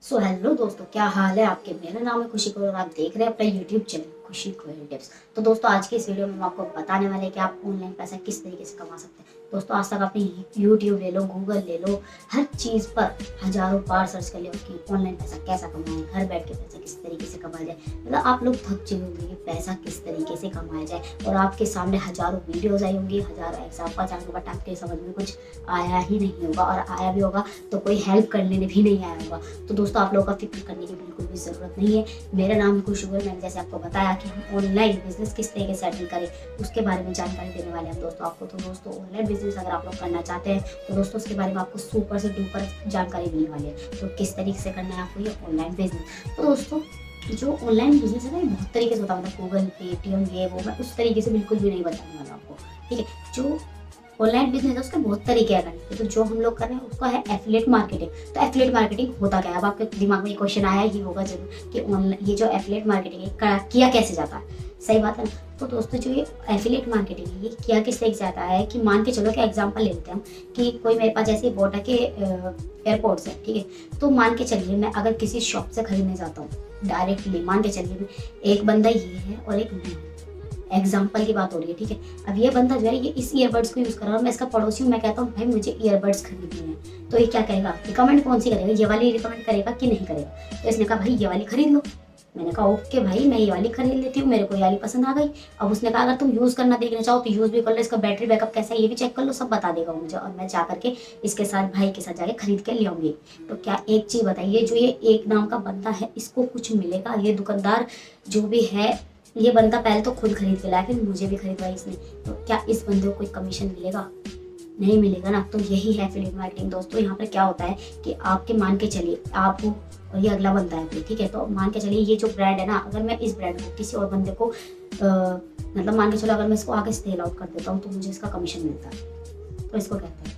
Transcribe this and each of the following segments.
So hello दोस्तों, क्या हाल है आपके। मेरा नाम है खुशी कौर और आप देख रहे हैं अपना यूट्यूब चैनल खुशी कोयल टिप्स। तो दोस्तों, आज की इस वीडियो में हम आपको बताने वाले हैं कि आप ऑनलाइन पैसा किस तरीके से कमा सकते हैं। दोस्तों, आज तक आपने यूट्यूब ले लो, गूगल ले लो, हर चीज़ पर हजारों बार सर्च कर लिया कि ऑनलाइन पैसा कैसा कमाएं, घर बैठ के पैसा किस तरीके से कमाया जाए। मतलब आप लोग थक चुके होंगे कि पैसा किस तरीके से कमाया जाए, और आपके सामने हजारों वीडियोज आई होंगी, हजारों एग्जाम्पल्स आएंगे, बट आपके समझ में कुछ आया ही नहीं होगा, और आया भी होगा तो कोई हेल्प करने भी नहीं आया होगा। तो दोस्तों, आप लोगों का फिक्र करने की बिल्कुल भी ज़रूरत नहीं है। मेरा नाम है खुशी गोयल। मैंने जैसे आपको बताया कि हम ऑनलाइन बिजनेस किस तरीके से सेटल करें, उसके बारे में जानकारी देने वाले हैं दोस्तों आपको। तो दोस्तों, ऑनलाइन बिजनेस अगर आप लोग करना चाहते हैं तो दोस्तों उसके बारे में आपको सुपर से डुपर जानकारी मिलने वाली है। तो किस तरीके से करना है आपको ये ऑनलाइन बिजनेस। तो दोस्तों, जो ऑनलाइन बिजनेस है ना, ये बहुत तरीके से होता है। मतलब गूगल, पेटीएम, ये वो, मैं उस तरीके से बिल्कुल भी नहीं बताने वाला आपको, ठीक है। जो ऑनलाइन बिजनेस है उसके बहुत तरीके हैं करने के। तो जो हम लोग कर रहे हैं उसका है एफिलिएट मार्केटिंग। तो एफिलिएट मार्केटिंग होता क्या है, अब आपके दिमाग में ये क्वेश्चन आया ही होगा जरूर कि ऑनलाइन ये जो एफिलिएट मार्केटिंग है किया कैसे जाता है। सही बात है ना। तो दोस्तों, जो ये एफिलिएट मार्केटिंग है ये किया किस तरीके से जाता है कि मान के चलो कि एग्जांपल ले लेते हैं हम कि कोई मेरे पास जैसे बोट है कि एयरपोर्ट से, ठीक है। तो मान के चलिए मैं अगर किसी शॉप से खरीदने जाता हूँ डायरेक्टली, मान के चलिए एक बंदा ये है और एक मैं, एग्जाम्पल की बात हो रही है, ठीक है। अब ये बंदा जो है ये इस ईयरबड्स को यूज कर रहा है और मैं इसका पड़ोसी हूँ। मैं कहता हूँ भाई मुझे ईयरबड्स खरीदनी है, तो ये क्या कहेगा, रिकमेंड कौन सी करेगा, ये वाली रिकमेंड करेगा कि नहीं करेगा। तो इसने कहा भाई ये वाली खरीद लो। मैंने कहा ओके भाई, मैं ये वाली खरीद लेती हूँ, मेरे को ये वाली पसंद आ गई। अब उसने कहा अगर तुम यूज करना देखना चाहो तो यूज भी कर लो, इसका बैटरी बैकअप कैसा है ये भी चेक कर लो, सब बता देगा मुझे, और मैं जा करके इसके साथ भाई के साथ जाके खरीद के ले आऊंगी। तो क्या एक चीज बताइए, जो ये एक नाम का बंदा है इसको कुछ मिलेगा? ये दुकानदार जो भी है, ये बंदा पहले तो खुद खरीद के लाया, फिर मुझे भी खरीदवाई इसने, तो क्या इस बंदे को कोई कमीशन मिलेगा? नहीं मिलेगा ना। तो यही है एफिलिएट मार्केटिंग दोस्तों। यहाँ पर क्या होता है कि आपके मान के चलिए आप और ये अगला बंदा है कोई, ठीक है। तो मान के चलिए ये जो ब्रांड है ना, अगर मैं इस ब्रांड को किसी और बंदे को मतलब मान के चलो अगर मैं इसको आगे सेल आउट कर देता हूँ तो मुझे इसका कमीशन मिलता है। तो इसको कहते हैं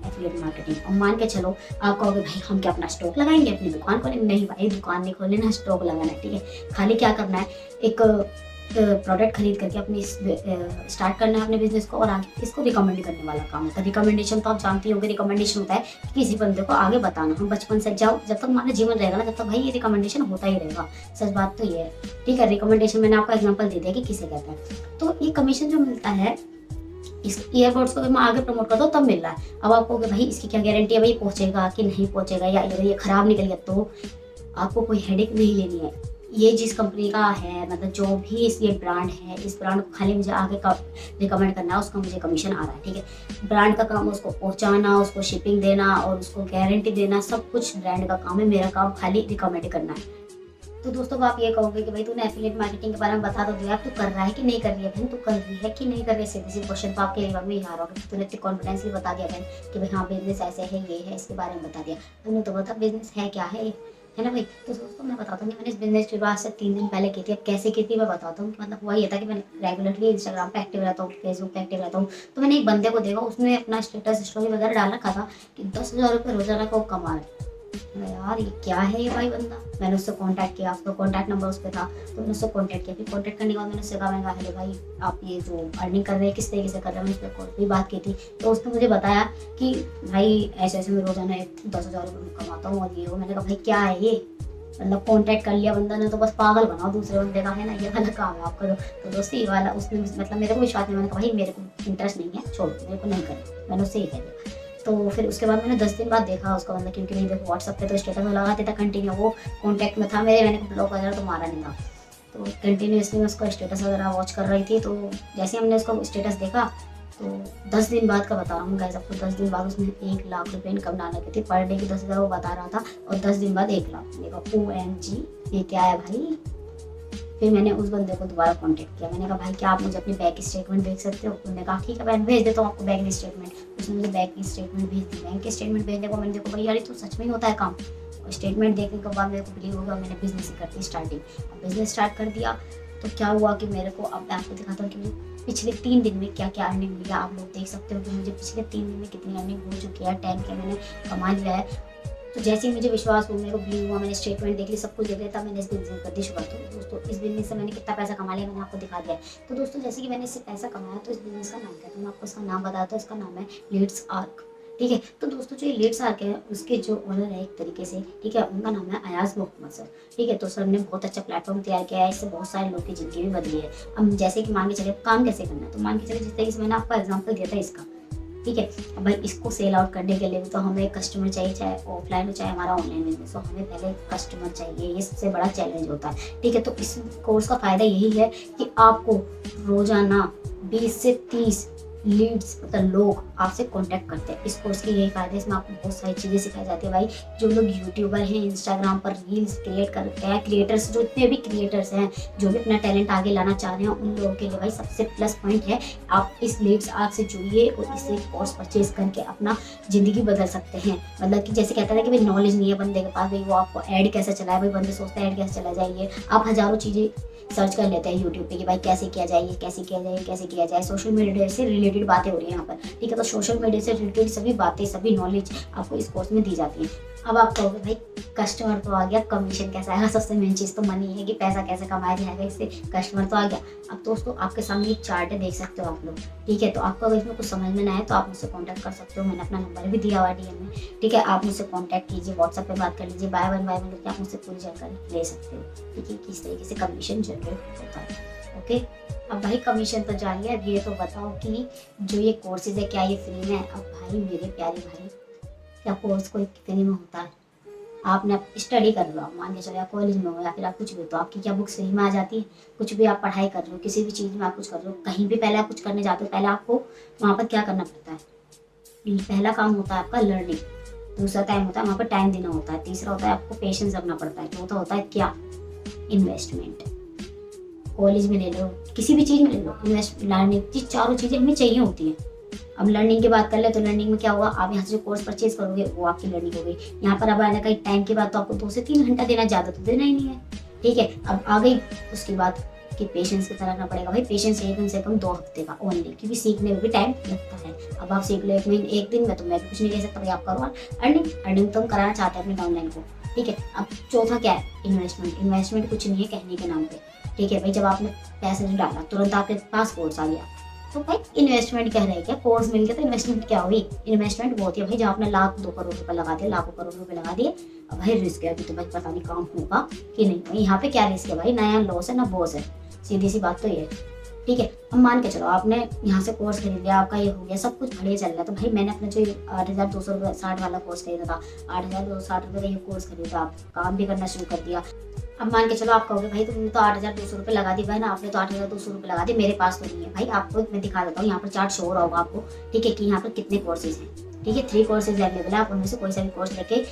एफिलिएट मार्केटिंग। और मान के चलो आप कहोगे भाई हम क्या अपना स्टॉक लगाएंगे, अपनी दुकान खोलेंगे? नहीं भाई, दुकान नहीं खोलनी ना, स्टॉक लगाना है, ठीक है। खाली क्या करना है, एक प्रोडक्ट खरीद करके अपनी स्टार्ट करना है अपने बिजनेस को, और आगे इसको रिकमेंड करने वाला काम होता है। रिकमेंडेशन तो आप जानती होंगे, रिकमेंडेशन होता है कि किसी बंदे को आगे बताना। हम बचपन से जाओ, जब तक हमारा जीवन रहेगा ना, जब तक भाई ये रिकमेंडेशन होता ही रहेगा। सच बात तो ये है, ठीक है। रिकमेंडेशन मैंने आपको एग्जाम्पल दे दिया कि किसे कहता है। तो ये कमीशन जो मिलता है इस ईयरबड्स को मैं आगे प्रमोट करता हूँ तब मिल रहा है। अब आप कहोगे भाई इसकी क्या गारंटी है, भाई पहुंचेगा कि नहीं पहुंचेगा, या अगर ये खराब निकल गया तो आपको कोई हेडेक नहीं लेनी है। ये जिस कंपनी का है, मतलब जो भी इस ये ब्रांड है, इस ब्रांड को खाली मुझे आगे का रिकमेंड करना है, उसका मुझे कमीशन आ रहा है, ठीक है। ब्रांड का काम उसको पहुंचाना, उसको शिपिंग देना और उसको गारंटी देना, सब कुछ ब्रांड का काम है। मेरा काम खाली रिकमेंड करना है। तो दोस्तों, आप ये कहोगे कि भाई तूने एफिलिएट मार्केटिंग के बारे में बता दो दिया, तू कर रहा है कि नहीं कर रही है बहन, तू कर रही है कि नहीं कर रही है, सीधे सीधे क्वेश्चन तो आपके दिमाग में ही आ रहा होगा। तूने इतनी कॉन्फिडेंसली बता दिया बहन कि भाई हाँ बिजनेस ऐसे है, ये है, इसके बारे में बता दिया। तूने तो बता बिजनेस है क्या है ना भाई। तो दोस्तों, मैं बताता हूँ कि मैंने इस बिजनेस की शुरुआत से 3 दिन पहले की थी। अब कैसे की थी मैं बताता हूँ। मतलब हुआ ये था कि मैं रेगुलरली इंस्टाग्राम पे एक्टिव रहता हूँ, फेसबुक पे एक्टिव रहता हूँ। तो मैंने एक बंदे को देखा, उसने अपना स्टेटस स्टोरी वगैरह डाल रखा था कि 10,000 रुपये रोजाना को कमा रहा है। मैं यार ये क्या है ये भाई बंदा। मैंने उससे कांटेक्ट किया, उसका कांटेक्ट नंबर उस पर था, तो मैंने उससे कांटेक्ट किया। फिर कांटेक्ट करने के बाद मैंने उससे कहा, मैंने कहा हेलो भाई, आप ये जो अर्निंग कर रहे हैं किस तरीके से कर रहे हैं। मैंने उस पर कॉल भी बात की थी, तो उसने मुझे बताया कि भाई ऐसे ऐसे मैं रोजाना 10,000 रुपये कमाता हूँ और ये हो। मैंने कहा भाई क्या है ये, मतलब कांटेक्ट कर लिया बंदा ने तो बस पागल बनाओ दूसरे बंदे का, है ना, ये वाला काम है आप करो। तो दोस्तों ये वाला उसने मतलब मेरे को विश्वास नहीं। मैंने कहा भाई मेरे को इंटरेस्ट नहीं है, छोड़ो, मेरे को नहीं करना। मैंने उससे ही कह दिया। तो फिर उसके बाद मैंने 10 दिन बाद देखा उसका बंदा, क्योंकि नहीं देखो व्हाट्सएप पे तो स्टेटस में लगाते था कंटिन्यू, वो कॉन्टैक्ट में था मेरे, मैंने ब्लॉक वगैरह तो मारा नहीं था। तो कंटिन्यूसली मैं उसका स्टेटस वगैरह वॉच कर रही थी। तो जैसे हमने उसका स्टेटस देखा तो 10 दिन बाद का बता रहा हूँ गाइस आपको, 10 दिन बाद उसने 1 लाख रुपए इनकम डालने की थी। पर डे की 10,000 वो बता रहा था, और 10 दिन बाद 1 लाख। देखो OMG, ये क्या है भाई। फिर मैंने उस बंदे को दोबारा कांटेक्ट किया। मैंने कहा भाई क्या आप मुझे अपनी बैंक स्टेटमेंट भेज सकते हो? उन्होंने कहा ठीक है मैं भेज देता हूँ आपको बैंक स्टेटमेंट। उसने मुझे बैंक स्टेटमेंट भेज दी। बैंक स्टेटमेंट भेजने को मैंने देखो भाई यार तो सच में ही होता है काम। और स्टेटमेंट देखने के बाद मेरे को बिलीव होगा, मैंने बिजनेस ही कर दी स्टार्टिंग। अब बिजनेस स्टार्ट कर दिया तो क्या हुआ कि मेरे को, अब मैं आपको दिखाता हूँ कि मुझे पिछले 3 दिन में क्या क्या अर्निंग मिली। आप लोग देख सकते हो कि मुझे पिछले 3 दिन में कितनी अर्निंग हो चुकी है। 10K मैंने कमा लिया है। तो जैसे ही मुझे विश्वास हुआ, मेरे को बिलीव हुआ, मैंने स्टेटमेंट देख ली, सब कुछ देख लिया, तब मैंने इस बिजनेस कर दी शुरुआत। तो दोस्तों इस बिजनेस से मैंने कितना पैसा कमा लिया मैंने आपको दिखा दिया। तो दोस्तों जैसे कि मैंने इससे पैसा कमाया, तो इस बिजनेस का नाम क्या है, मैं आपको इसका नाम बताता हूँ। इसका नाम है लीड्स आर्क। ठीक है। तो दोस्तों जो ये लीड्स आके हैं उसके जो ओनर है एक तरीके से, ठीक है, उनका नाम है अयाज मोहम्मद सर। ठीक है, तो सर ने बहुत अच्छा प्लेटफॉर्म तैयार किया है, इससे बहुत सारे लोग की जिंदगी भी बदली है। अब जैसे कि मान के चले काम कैसे करना है, तो मान के चले जिस तरीके से मैंने आपको एग्जाम्पल दिया था इसका, ठीक है। अब भाई इसको सेल आउट करने के लिए भी तो हमें कस्टमर चाहिए, चाहे ऑफलाइन हो चाहे हमारा ऑनलाइन बिजनेस हो, हमें पहले कस्टमर चाहिए, ये सबसे बड़ा चैलेंज होता है। ठीक है, तो इस कोर्स का फायदा यही है कि आपको रोजाना 20 से 30 लीड्स मतलब लोग आपसे कांटेक्ट करते हैं। इस कोर्स के यही फायदे, इसमें आपको बहुत सारी चीज़ें सिखाई जाती है भाई। जो लोग यूट्यूबर हैं, इंस्टाग्राम पर रील्स क्रिएट करते हैं, क्रिएटर्स जो इतने भी क्रिएटर्स हैं जो भी अपना टैलेंट आगे लाना चाह रहे हैं, उन लोगों के लिए भाई सबसे प्लस पॉइंट है आप इस लीड्स आर्ट से जुड़िए और इसे कोर्स परचेज करके अपना ज़िंदगी बदल सकते हैं। मतलब कि जैसे कहता है कि भाई नॉलेज नहीं है बंदे के पास, भाई वो आपको ऐड कैसे चलाए, भाई बंदे सोचते हैं ऐड कैसे चला जाइए, आप हज़ारों चीज़ें सर्च कर लेते हैं यूट्यूब पे कि भाई कैसे किया जाए, ये कैसे किया जाए, कैसे किया जाए। सोशल मीडिया से रिलेटेड बातें हो रही है यहाँ पर, ठीक है। तो सोशल मीडिया से रिलेटेड सभी बातें, सभी नॉलेज आपको इस कोर्स में दी जाती है। अब आप कहोगे भाई कस्टमर तो आ गया, कमीशन कैसा आएगा, सबसे मेन चीज़ तो मनी है कि पैसा कैसे कमाया जाएगा इससे। कस्टमर तो आ गया, अब दोस्तों आपके सामने एक चार्ट है, देख सकते हो आप लोग, ठीक है। तो आपको अगर इसमें कुछ समझ में ना आए तो आप मुझसे कॉन्टैक्ट कर सकते हो, मैंने अपना नंबर भी दिया हुआ है डीएम में, ठीक है। आप मुझसे कॉन्टैक्ट कीजिए, व्हाट्सएप पे बात कर लीजिए, बाय वन करके आप मुझसे पूरी जानकारी ले सकते हो, ठीक है, किस तरीके से कमीशन जनरेट होता है। ओके, अब भाई कमीशन तो जानिए, अब ये तो बताओ कि जो ये कोर्सेज है क्या ये फ्री में है? अब भाई मेरे प्यारे भाई, क्या कोर्स कोई फ्री में होता है? आपने स्टडी कर लो, आप मान के चलो कॉलेज में हो या फिर आप कुछ भी हो, तो आपकी क्या बुक्स फ्री में आ जाती है? कुछ भी आप पढ़ाई कर रहे हो, किसी भी चीज़ में आप कुछ कर रहे हो, कहीं भी पहले आप कुछ करने जाते हो, पहले आपको वहाँ पर क्या करना पड़ता है? पहला काम होता है आपका लर्निंग, दूसरा टाइम होता है वहाँ पर टाइम देना होता है, तीसरा होता है आपको पेशेंस रखना पड़ता है, चौथा होता है क्या? इन्वेस्टमेंट। कॉलेज में ले लो, किसी भी चीज़ में ले लो, इन्वेस्ट लर्निंग, चारों चीज़ें हमें चाहिए होती हैं। अब लर्निंग की बात कर ले तो लर्निंग में क्या होगा, आप यहाँ से जो कोर्स परचेज करोगे वो आपकी लर्निंग हो गई। यहाँ पर अब आने का टाइम के बाद तो आपको 2 से 3 घंटा देना, ज़्यादा तो देना ही नहीं है, ठीक है। अब आ गई उसके बाद कि पेशेंस की तरह रखना पड़ेगा भाई। पेशेंस चाहिए कम से कम 2 हफ्ते का ओनली, क्योंकि सीखने में भी टाइम लगता है। अब आप सीख लो एक दिन में, तो मैं भी कुछ नहीं कह सकता भाई, आप करो अर्निंग तो हम कराना चाहते हैं अपने डाउनलाइन को, ठीक है। अब चौथा क्या है? इन्वेस्टमेंट कुछ नहीं है कहने के नाम पे, ठीक है भाई। जब आपने पैसे नहीं डाला तुरंत आपके पास कोर्स आ गया, तो भाई इन्वेस्टमेंट कह रहे हैं क्या? कोर्स मिल गया तो इन्वेस्टमेंट क्या हुई? इन्वेस्टमेंट वो होती है भाई जब आपने लाख 2 करोड़ रुपए लगा दिए, लाखों करोड़ रुपए लगा दिए। अब भाई रिस्क है, अभी तो भाई पता नहीं काम होगा कि नहीं भाई। यहाँ पे क्या रिस्क है भाई? नया लॉस है ना बॉस है, सीधी सी बात तो ये है, ठीक है। अब मान के चलो आपने यहाँ से कोर्स खरीद लिया, आपका ये हो गया, सब कुछ बढ़िया चल रहा है। तो भाई मैंने अपना जो 8,260 वाला कोर्स खरीदा था, 8,260 रुपये का ये कोर्स खरीदा, आप काम भी करना शुरू कर दिया। अब मान के चलो आप कहोगे भाई तुमने तो 8,200 रुपये लगा दी, भाई ना आपने तो 8,200 रुपये लगा दी, मेरे पास तो नहीं है भाई। आपको मैं दिखा देता हूँ, यहाँ पर चार्ट शो हो रहा होगा आपको, ठीक है, कि यहाँ पर कितने कोर्सेज हैं, ठीक है। 3 कोर्सेज अवेलेबल है, आप उनमें से कोई सा भी कोर्स लेके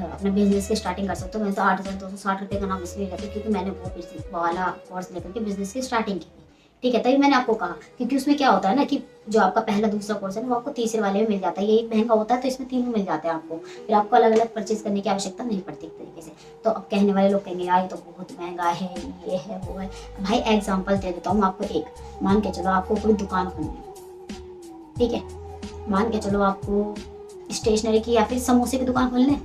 अपने बिजनेस की स्टार्टिंग कर सकते हो। मैं तो 8,260 रुपये का नाम इसलिए लेती हूँ क्योंकि मैंने वो वाला कोर्स लेकर के बिजनेस की स्टार्टिंग की, ठीक है। तभी मैंने आपको कहा, क्योंकि उसमें क्या होता है ना कि जो आपका पहला दूसरा कोर्स है ना वो आपको तीसरे वाले में मिल जाता है। ये एक महंगा होता है तो इसमें 3 मिल जाते हैं आपको, फिर आपको अलग अलग परचेज करने की आवश्यकता नहीं पड़ती एक तरीके से। तो अब कहने वाले लोग कहेंगे यार ये तो बहुत महंगा है, ये है वो है। भाई एग्जाम्पल दे देता हूँ आपको एक, मान के चलो आपको कोई दुकान खोलनी है, ठीक है। मान के चलो आपको स्टेशनरी की या फिर समोसे की दुकान खोलने,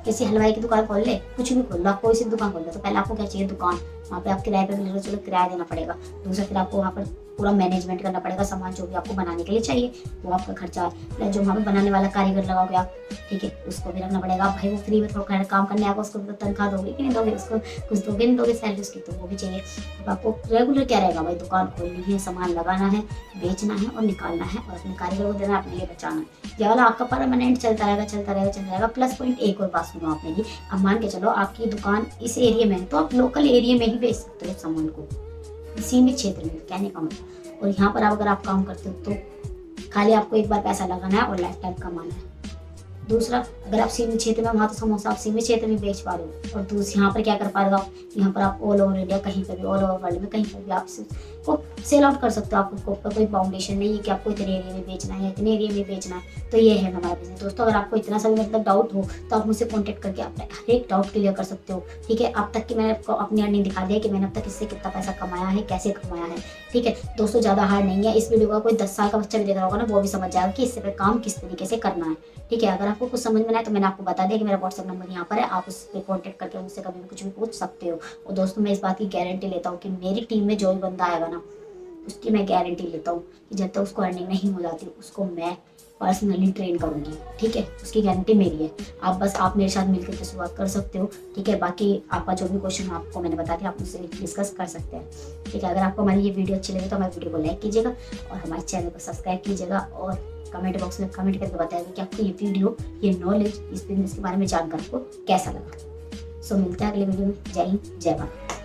किसी हलवाई की दुकान खोल ले, कुछ भी खोल लो, आप कोई सी दुकान खोल लो। तो पहले आपको क्या चाहिए? दुकान। वहाँ पे आप किराए पे ले लो, चलो किराया देना पड़ेगा। दूसरा फिर आपको वहाँ पर पूरा मैनेजमेंट करना पड़ेगा, सामान जो भी आपको बनाने के लिए चाहिए वो आपका खर्चा है। जो वहाँ पे बनाने वाला कारीगर लगाओगे आप, ठीक है, उसको भी रखना पड़ेगा। भाई वो फ्री में थोड़ा काम करने आएगा, उसको भी तनख्वाह दोगे कि नहीं दोगे? उसको कुछ दोगे नहीं दोगे सैलरी उसकी, तो वो भी चाहिए। अब आपको रेगुलर क्या रहेगा भाई? दुकान खोलनी है, सामान लगाना है, बेचना है और निकालना है और अपने कारीगर को देना, अपने लिए बचाना है। ये वाला आपका परमानेंट चलता रहेगा। प्लस पॉइंट एक और बात सुनो आप मेरी। अब मान के चलो आपकी दुकान इस एरिया में है तो आप लोकल एरिया में ही बेच सकते हो सामान को, सीमित क्षेत्र में, कहने का मतलब। और यहाँ पर अगर आप काम करते हो तो खाली आपको एक बार पैसा लगाना है और लाइफ टाइम कमाना है। दूसरा, अगर आप सीमित क्षेत्र में, वहाँ तो समोसा आप सीमित क्षेत्र में बेच पा रहे हो, और दूसरे यहाँ पर क्या कर पा रहे हो आप? यहाँ पर आप ऑल ओवर इंडिया कहीं पर भी, ऑल ओवर वर्ल्ड में कहीं पर भी आप को सेल आउट कर सकते हो। आपको कोई बाउंडेशन नहीं है कि आपको इतने एरिया में बेचना है, इतने एरिया में बेचना है। तो ये है हमारा बिजनेस दोस्तों। अगर आपको इतना सा भी मतलब डाउट हो तो आप मुझसे कॉन्टेक्ट करके अपना हर एक डाउट क्लियर कर सकते हो, ठीक है। अब तक की मैंने आपको अपनी अर्निंग दिखा दिया कि मैंने अब तक इससे कितना पैसा कमाया है, कैसे कमाया है, ठीक है दोस्तों। ज़्यादा हार्ड नहीं है। इस वीडियो का कोई 10 साल का बच्चा भी देख रहा होगा ना, वो भी समझ जाएगा कि इससे काम किस तरीके से करना है, ठीक है। अगर आपको कुछ समझ में आए तो मैंने आपको बता दिया कि मेरा व्हाट्सएप नंबर यहाँ पर है, आप उस पर कॉन्टेक्ट करके मुझसे कभी भी कुछ भी पूछ सकते हो। और दोस्तों मैं इस बात की गारंटी लेता हूँ कि मेरी टीम में जो भी बंदा आएगा ना, उसकी मैं गारंटी लेता हूँ कि जब तक उसको अर्निंग नहीं हो जाती उसको मैं पर्सनली ट्रेन करूंगी, ठीक है, उसकी गारंटी मेरी है। आप मेरे साथ मिलकर के शुरुआत कर सकते हो, ठीक है। बाकी आपका जो भी क्वेश्चन आपको मैंने बता दिया, आप मुझसे डिस्कस कर सकते हैं, ठीक है। अगर आपको हमारी ये वीडियो अच्छी लगे तो हमारे वीडियो को लाइक कीजिएगा और हमारे चैनल को सब्सक्राइब कीजिएगा और कमेंट बॉक्स में कमेंट करके बताइएगा कि आपको ये वीडियो, ये नॉलेज, इस बिजनेस के बारे में जानकर आपको कैसा लगा। सो मिलते हैं अगले वीडियो में। जय हिंद, जय भारत।